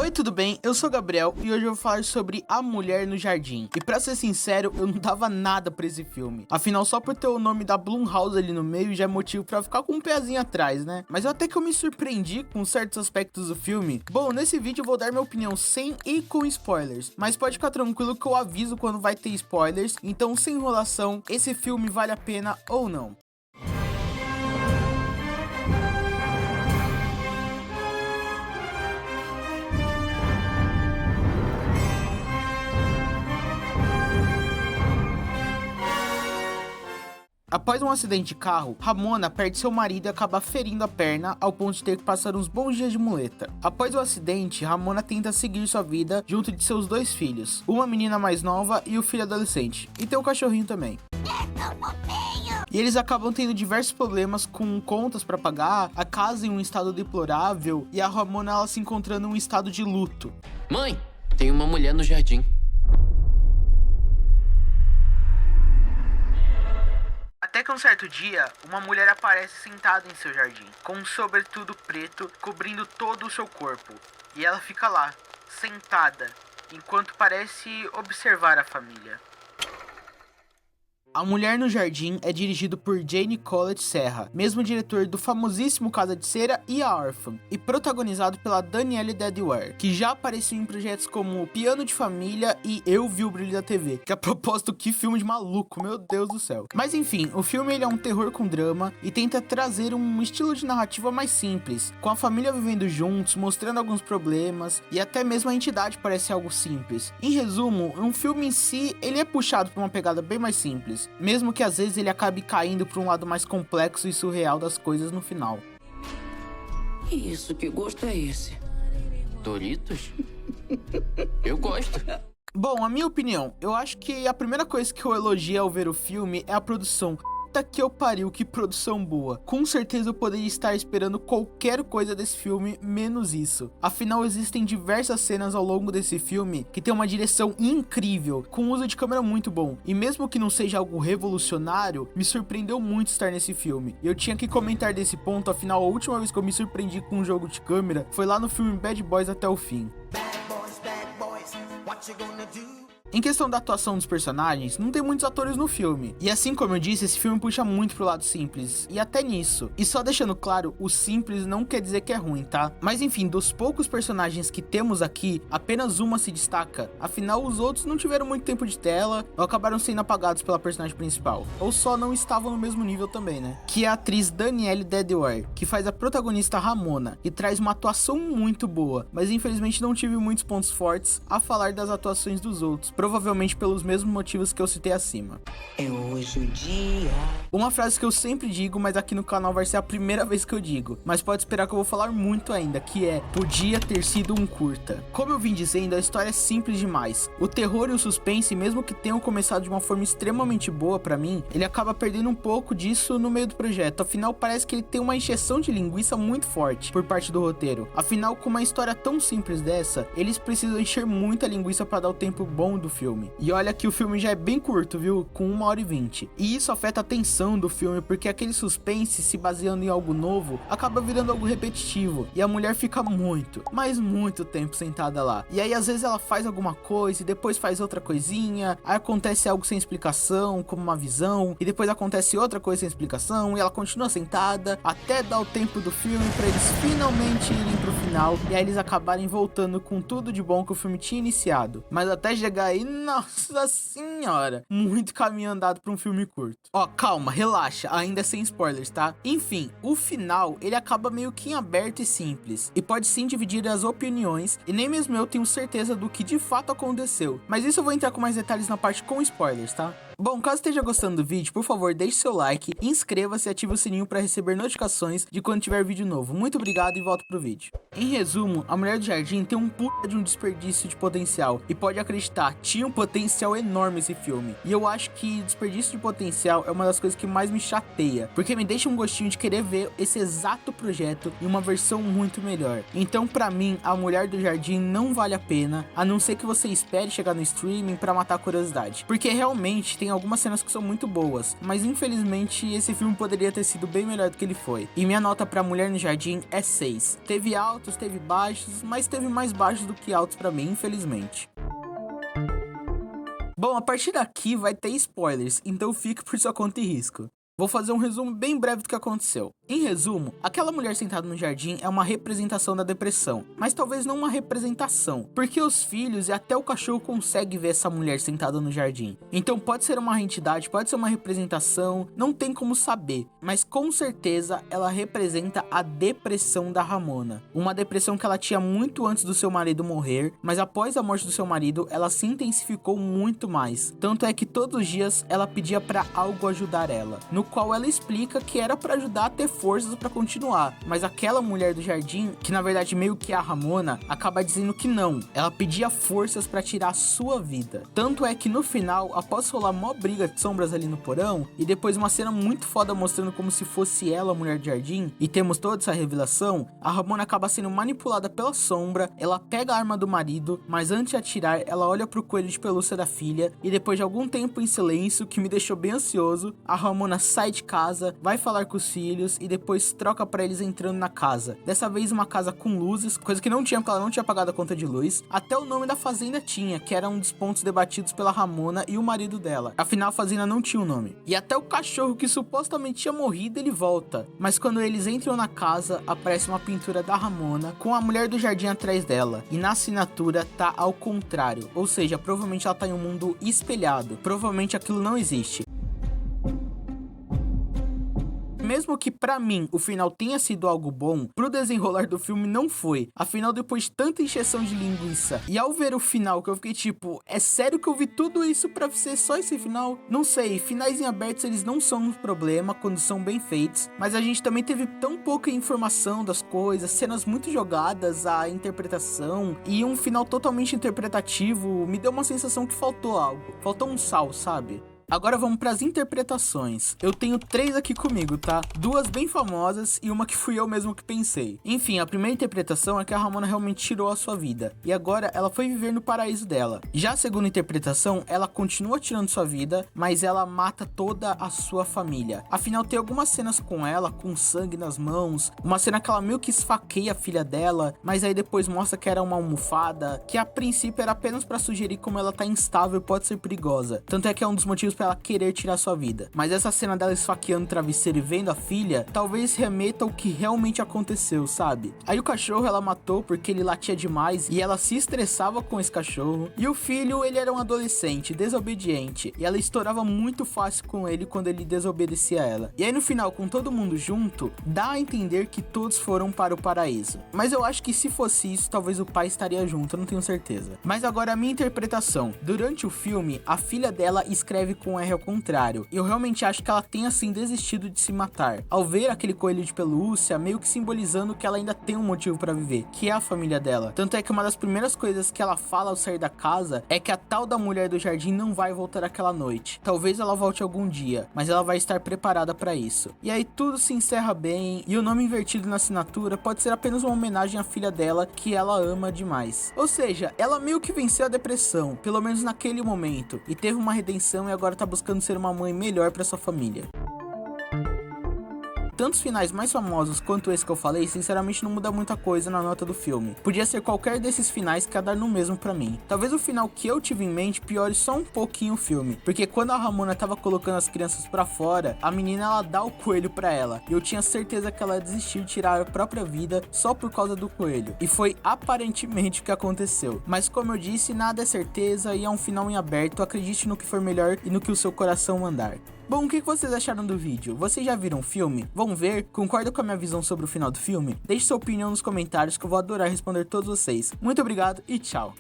Oi, tudo bem? Eu sou o Gabriel e hoje eu vou falar sobre A Mulher no Jardim. E pra ser sincero, eu não dava nada pra esse filme. Afinal, só por ter o nome da Blumhouse ali no meio já é motivo pra ficar com um pezinho atrás, né? Mas até que eu me surpreendi com certos aspectos do filme. Bom, nesse vídeo eu vou dar minha opinião sem e com spoilers. Mas pode ficar tranquilo que eu aviso quando vai ter spoilers. Então, sem enrolação, esse filme vale a pena ou não? Após um acidente de carro, Ramona perde seu marido e acaba ferindo a perna ao ponto de ter que passar uns bons dias de muleta. Após o acidente, Ramona tenta seguir sua vida junto de seus dois filhos, uma menina mais nova e o filho adolescente, e tem um cachorrinho também. E eles acabam tendo diversos problemas com contas pra pagar, a casa em um estado deplorável e a Ramona ela se encontrando em um estado de luto. Mãe, tem uma mulher no jardim. Até que um certo dia, uma mulher aparece sentada em seu jardim, com um sobretudo preto cobrindo todo o seu corpo. E ela fica lá, sentada, enquanto parece observar a família. A Mulher no Jardim é dirigido por Jane Collett Serra, mesmo diretor do famosíssimo Casa de Cera e A Órfã, e protagonizado pela Danielle Deadwyler, que já apareceu em projetos como Piano de Família e Eu Vi o Brilho da TV, que a propósito, que filme de maluco, meu Deus do céu. Mas enfim, o filme ele é um terror com drama e tenta trazer um estilo de narrativa mais simples, com a família vivendo juntos, mostrando alguns problemas, e até mesmo a entidade parece algo simples. Em resumo, um filme em si, ele é puxado por uma pegada bem mais simples, mesmo que às vezes ele acabe caindo para um lado mais complexo e surreal das coisas no final. Isso, que gosto é esse? Doritos? Eu gosto. Bom, a minha opinião, eu acho que a primeira coisa que eu elogio ao ver o filme é a produção. Puta que eu pariu, que produção boa. Com certeza eu poderia estar esperando qualquer coisa desse filme, menos isso. Afinal, existem diversas cenas ao longo desse filme que tem uma direção incrível, com um uso de câmera muito bom. E mesmo que não seja algo revolucionário, me surpreendeu muito estar nesse filme. E eu tinha que comentar desse ponto, afinal a última vez que eu me surpreendi com um jogo de câmera foi lá no filme Bad Boys Até o Fim. Em questão da atuação dos personagens, não tem muitos atores no filme. E assim como eu disse, esse filme puxa muito pro lado simples. E até nisso. E só deixando claro, o simples não quer dizer que é ruim, tá? Mas enfim, dos poucos personagens que temos aqui, apenas uma se destaca. Afinal, os outros não tiveram muito tempo de tela ou acabaram sendo apagados pela personagem principal. Ou só não estavam no mesmo nível também, né? Que é a atriz Danielle Deadwyler, que faz a protagonista Ramona. E traz uma atuação muito boa. Mas infelizmente não tive muitos pontos fortes a falar das atuações dos outros. Provavelmente pelos mesmos motivos que eu citei acima. É hoje o dia. Uma frase que eu sempre digo, mas aqui no canal vai ser a primeira vez que eu digo. Mas pode esperar que eu vou falar muito ainda, que é: podia ter sido um curta. Como eu vim dizendo, a história é simples demais. O terror e o suspense, mesmo que tenham começado de uma forma extremamente boa pra mim, ele acaba perdendo um pouco disso no meio do projeto. Afinal, parece que ele tem uma encheção de linguiça muito forte por parte do roteiro. Afinal, com uma história tão simples dessa, eles precisam encher muita linguiça pra dar o tempo bom do filme. E olha que o filme já é bem curto, viu? Com 1h20. E isso afeta a tensão do filme, porque aquele suspense, se baseando em algo novo, acaba virando algo repetitivo. E a mulher fica muito, mas muito tempo sentada lá. E aí às vezes ela faz alguma coisa e depois faz outra coisinha. Aí acontece algo sem explicação, como uma visão. E depois acontece outra coisa sem explicação. E ela continua sentada até dar o tempo do filme pra eles finalmente irem pro final. E aí eles acabarem voltando com tudo de bom que o filme tinha iniciado. Mas até chegar aí, nossa senhora, muito caminho andado pra um filme curto. Ó, calma, relaxa, ainda é sem spoilers, tá? Enfim, o final, ele acaba meio que em aberto e simples, e pode sim dividir as opiniões, e nem mesmo eu tenho certeza do que de fato aconteceu, mas isso eu vou entrar com mais detalhes na parte com spoilers, tá? Bom, caso esteja gostando do vídeo, por favor, deixe seu like, inscreva-se e ative o sininho para receber notificações de quando tiver vídeo novo. Muito obrigado e volto pro vídeo. Em resumo, A Mulher do Jardim tem um puta de um desperdício de potencial, e pode acreditar, tinha um potencial enorme esse filme. E eu acho que desperdício de potencial é uma das coisas que mais me chateia, porque me deixa um gostinho de querer ver esse exato projeto em uma versão muito melhor. Então, pra mim, A Mulher do Jardim não vale a pena, a não ser que você espere chegar no streaming pra matar a curiosidade, porque realmente tem algumas cenas que são muito boas, mas infelizmente esse filme poderia ter sido bem melhor do que ele foi. E minha nota pra Mulher no Jardim é 6. Teve altos altos, teve baixos, mas teve mais baixos do que altos pra mim, infelizmente. Bom, a partir daqui vai ter spoilers, então fique por sua conta e risco. Vou fazer um resumo bem breve do que aconteceu. Em resumo, aquela mulher sentada no jardim é uma representação da depressão, mas talvez não uma representação, porque os filhos e até o cachorro conseguem ver essa mulher sentada no jardim. Então pode ser uma entidade, pode ser uma representação, não tem como saber, mas com certeza ela representa a depressão da Ramona. Uma depressão que ela tinha muito antes do seu marido morrer, mas após a morte do seu marido, ela se intensificou muito mais. Tanto é que todos os dias ela pedia para algo ajudar ela, no qual ela explica que era para ajudar a ter forças para continuar, mas aquela mulher do jardim, que na verdade meio que é a Ramona, acaba dizendo que não, ela pedia forças para tirar a sua vida. Tanto é que no final, após rolar mó briga de sombras ali no porão, e depois uma cena muito foda mostrando como se fosse ela a mulher do jardim, e temos toda essa revelação, a Ramona acaba sendo manipulada pela sombra, ela pega a arma do marido, mas antes de atirar, ela olha pro coelho de pelúcia da filha, e depois de algum tempo em silêncio, que me deixou bem ansioso, a Ramona sai de casa, vai falar com os filhos e depois troca pra eles entrando na casa. Dessa vez uma casa com luzes, coisa que não tinha porque ela não tinha pagado a conta de luz. Até o nome da fazenda tinha, que era um dos pontos debatidos pela Ramona e o marido dela. Afinal a fazenda não tinha um nome. E até o cachorro que supostamente tinha morrido ele volta. Mas quando eles entram na casa, aparece uma pintura da Ramona com a mulher do jardim atrás dela. E na assinatura tá ao contrário. Ou seja, provavelmente ela tá em um mundo espelhado. Provavelmente aquilo não existe. Mesmo que pra mim o final tenha sido algo bom, pro desenrolar do filme não foi. Afinal, depois de tanta encheção de linguiça, e ao ver o final que eu fiquei tipo, é sério que eu vi tudo isso pra ser só esse final? Não sei, finais em abertos eles não são um problema quando são bem feitos, mas a gente também teve tão pouca informação das coisas, cenas muito jogadas, a interpretação, e um final totalmente interpretativo, me deu uma sensação que faltou algo, faltou um sal, sabe? Agora vamos para as interpretações. Eu tenho 3 aqui comigo, tá? 2 bem famosas e uma que fui eu mesmo que pensei. Enfim, a primeira interpretação é que a Ramona realmente tirou a sua vida e agora ela foi viver no paraíso dela. Já a segunda interpretação, ela continua tirando sua vida, mas ela mata toda a sua família. Afinal, tem algumas cenas com ela, com sangue nas mãos, uma cena que ela meio que esfaqueia a filha dela, mas aí depois mostra que era uma almofada, que a princípio era apenas para sugerir como ela tá instável e pode ser perigosa. Tanto é que é um dos motivos pra ela querer tirar sua vida. Mas essa cena dela esfaqueando o travesseiro e vendo a filha, talvez remeta ao que realmente aconteceu, sabe? Aí o cachorro ela matou porque ele latia demais e ela se estressava com esse cachorro. E o filho, ele era um adolescente, desobediente, e ela estourava muito fácil com ele quando ele desobedecia a ela. E aí no final, com todo mundo junto, dá a entender que todos foram para o paraíso. Mas eu acho que se fosse isso, talvez o pai estaria junto, eu não tenho certeza. Mas agora a minha interpretação. Durante o filme, a filha dela escreve com R ao contrário. E eu realmente acho que ela tem assim desistido de se matar. Ao ver aquele coelho de pelúcia, meio que simbolizando que ela ainda tem um motivo pra viver, que é a família dela. Tanto é que uma das primeiras coisas que ela fala ao sair da casa é que a tal da mulher do jardim não vai voltar aquela noite. Talvez ela volte algum dia, mas ela vai estar preparada pra isso. E aí tudo se encerra bem, e o nome invertido na assinatura pode ser apenas uma homenagem à filha dela, que ela ama demais. Ou seja, ela meio que venceu a depressão, pelo menos naquele momento, e teve uma redenção e agora tá buscando ser uma mãe melhor para sua família. Tanto os finais mais famosos quanto esse que eu falei, sinceramente não muda muita coisa na nota do filme. Podia ser qualquer desses finais que ia dar no mesmo pra mim. Talvez o final que eu tive em mente piore só um pouquinho o filme, porque quando a Ramona tava colocando as crianças pra fora, a menina ela dá o coelho pra ela, e eu tinha certeza que ela ia desistir de tirar a própria vida só por causa do coelho. E foi aparentemente o que aconteceu. Mas como eu disse, nada é certeza e é um final em aberto, acredite no que for melhor e no que o seu coração mandar. Bom, o que vocês acharam do vídeo? Vocês já viram o filme? Vão ver? Concordam com a minha visão sobre o final do filme? Deixe sua opinião nos comentários que eu vou adorar responder todos vocês. Muito obrigado e tchau!